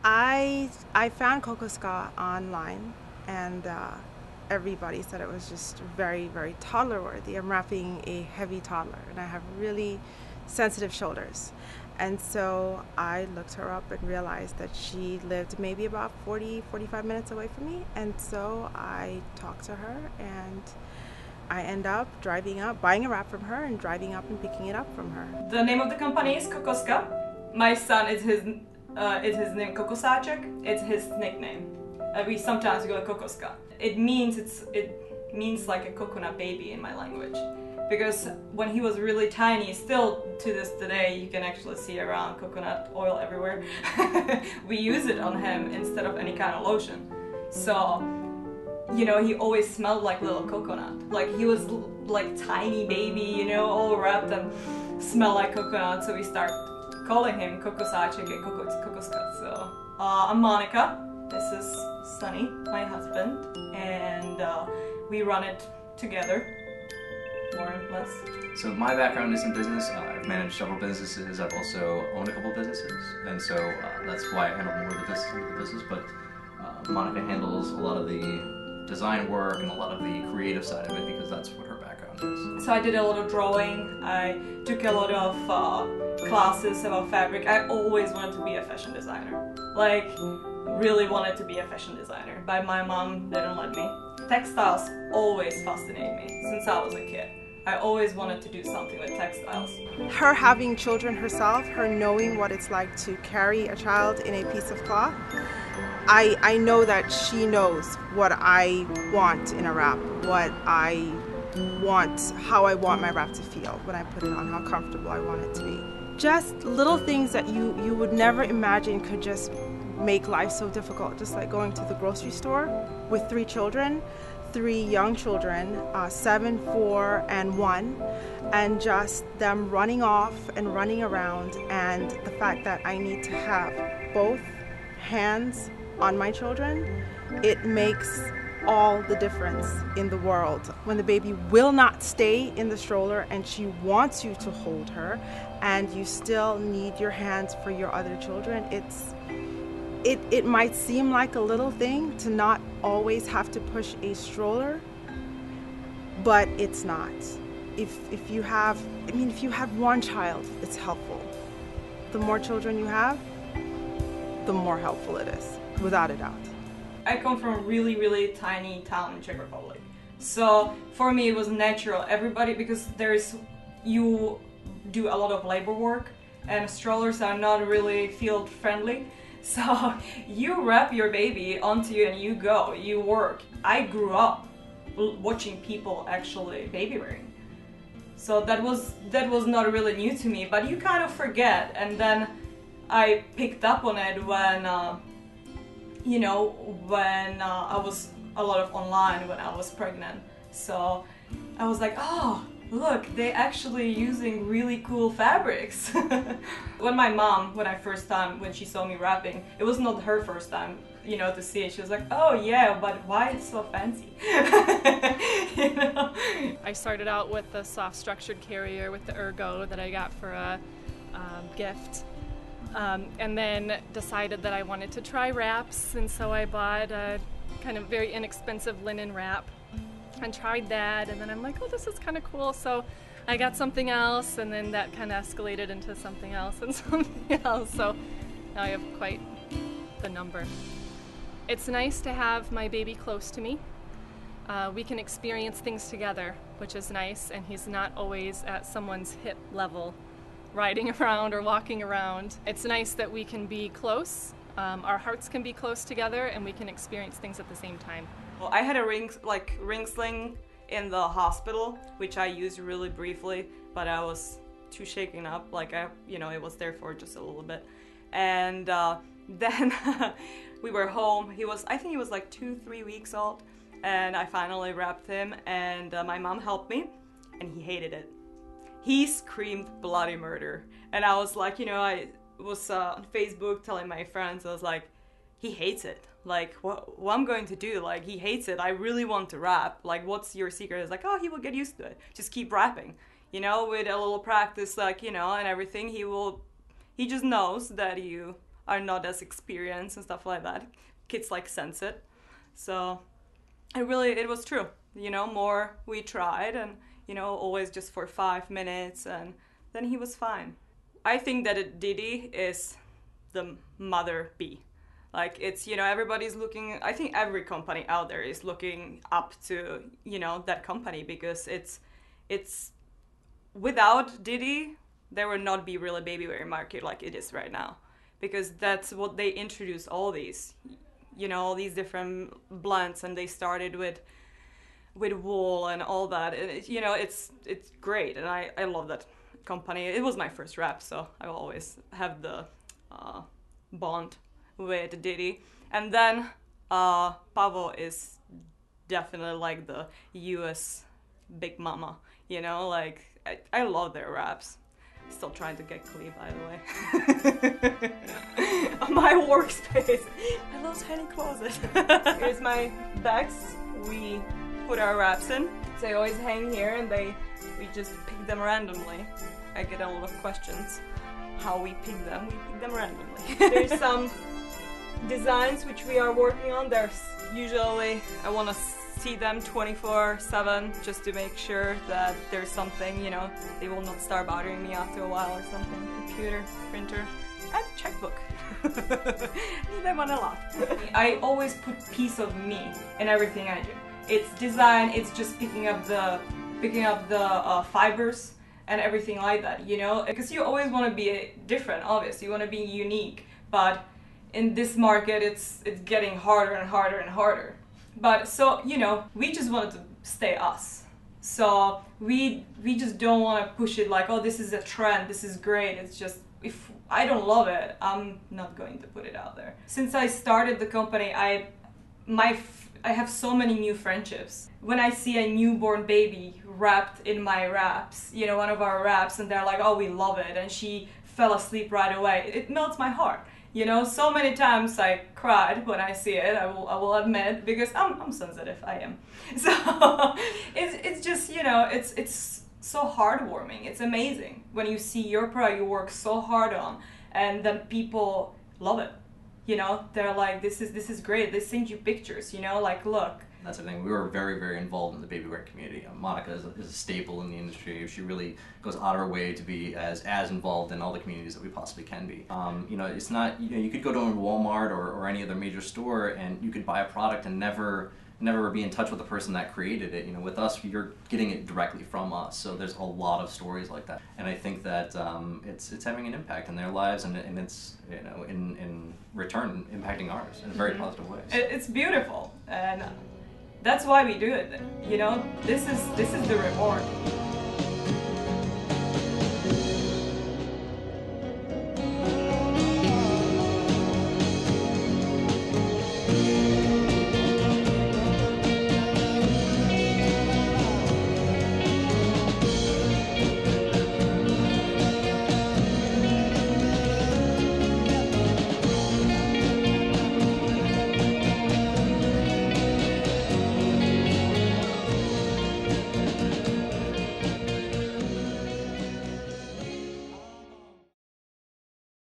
I found Kokoskaa online, and everybody said it was just very, very toddler worthy. I'm wrapping a heavy toddler, and I have really sensitive shoulders. And so I looked her up and realized that she lived maybe about 45 minutes away from me. And so I talked to her, and I end up driving up, buying a wrap from her, and driving up and picking it up from her. The name of the company is Kokoskaa. My son is his name Kokosacek. It's his nickname. We sometimes go Kokoskaa. It means like a coconut baby in my language. Because when he was really tiny, still to this day, you can actually see around coconut oil everywhere. We use it on him instead of any kind of lotion. So, you know, he always smelled like little coconut. Like he was like tiny baby, you know, all wrapped and smelled like coconut. So we start calling him Kokosacek and Kokoskaa. So I'm Monica. This is Sunny, my husband, and we run it together, more or less. So my background is in business. I've managed several businesses. I've also owned a couple businesses, and so that's why I handle more of the business. But Monica handles a lot of the design work and a lot of the creative side of it because that's what her background is. So I did a lot of drawing. I took a lot of classes about fabric. I always wanted to be a fashion designer. Like, really wanted to be a fashion designer, but my mom didn't let me. Textiles always fascinated me since I was a kid. I always wanted to do something with textiles. Her having children herself, her knowing what it's like to carry a child in a piece of cloth, I know that she knows what I want in a wrap, what I want, how I want my wrap to feel when I put it on, how comfortable I want it to be. Just little things that you would never imagine could just make life so difficult, just like going to the grocery store with 3 children, 3 young children, 7, 4, and 1, and just them running off and running around, and the fact that I need to have both hands on my children, it makes all the difference in the world. When the baby will not stay in the stroller and she wants you to hold her, and you still need your hands for your other children, it might seem like a little thing to not always have to push a stroller, but it's not. If you have one child, it's helpful. The more children you have, the more helpful it is, without a doubt. I come from a really, really tiny town in Czech Republic. So for me it was natural. Everybody, because you do a lot of labor work and strollers are not really field friendly. So you wrap your baby onto you and you go, you work. I grew up watching people actually baby wearing. So that was not really new to me, but you kind of forget. And then I picked up on it when, when I was a lot of online when I was pregnant. So I was like, oh, look, they're actually using really cool fabrics. When my mom, when she saw me wrapping, it was not her first time, to see it. She was like, oh yeah, but why it's so fancy? I started out with the soft structured carrier with the ergo that I got for a gift. And then decided that I wanted to try wraps, and so I bought a kind of very inexpensive linen wrap and tried that, and then I'm like, oh, this is kind of cool, so I got something else, and then that kind of escalated into something else and something else, so now I have quite the number. It's nice to have my baby close to me. We can experience things together, which is nice, and he's not always at someone's hip level riding around or walking around. It's nice that we can be close, our hearts can be close together, and we can experience things at the same time. Well, I had a ring sling in the hospital, which I used really briefly, but I was too shaken up, it was there for just a little bit. And then we were home. I think he was like 2-3 weeks old, and I finally wrapped him, and my mom helped me, and he hated it. He screamed bloody murder, and I was like, I was on Facebook telling my friends, I was like, he hates it. Like, what I'm going to do? Like, he hates it. I really want to wrap. Like, what's your secret? It's like, oh, he will get used to it. Just keep wrapping. With a little practice, and everything, he just knows that you are not as experienced and stuff like that. Kids like sense it. So it was true. You know, more we tried, and you know, always just for 5 minutes, and then he was fine. I think that Didi is the mother bee. Like, it's, you know, everybody's looking, I think every company out there is looking up to, you know, that company, because it's without Didi, there would not be really baby wearing market like it is right now, because that's what they introduced, all these, you know, all these different blends, and they started with wool and all that. And you know, it's great, and I love that company. It was my first wrap, so I will always have the bond with Didi. And then Pavo is definitely like the US big mama, you know, like I love their wraps. Still trying to get clean, by the way. My workspace. I love tiny closet. Here's my bags. We put our wraps in. They always hang here, and we just pick them randomly. I get a lot of questions how we pick them. We pick them randomly. There's some designs which we are working on. There's usually, I want to see them 24/7 just to make sure that there's something, you know, they will not start bothering me after a while or something. Computer, printer, and checkbook. Need them on a lot. I always put piece of me in everything I do. It's design, it's just picking up the fibers and everything like that, you know, because you always want to be different, obviously, you want to be unique, but in this market it's getting harder and harder and harder. But so, you know, we just wanted to stay us. So we just don't want to push it like, oh, this is a trend, this is great. It's just, if I don't love it, I'm not going to put it out there. Since I started the company, I have so many new friendships. When I see a newborn baby wrapped in my wraps, you know, one of our wraps, and they're like, oh, we love it, and she fell asleep right away, it melts my heart. You know, so many times I cried when I see it, I will admit, because I'm sensitive, I am. So it's just, you know, it's so heartwarming, it's amazing when you see your product you work so hard on, and then people love it. You know, they're like, this is great, they send you pictures, you know, like, look. That's the thing. We were very, very involved in the baby wear community. Monica is a staple in the industry. She really goes out of her way to be as involved in all the communities that we possibly can be. You know, it's not, you know, you could go to a Walmart or any other major store and you could buy a product and never be in touch with the person that created it. You know, with us, you're getting it directly from us. So there's a lot of stories like that, and I think that it's having an impact in their lives, and it's, you know, in return impacting ours in a very positive way. So. It's beautiful, and that's why we do it. You know, this is the reward.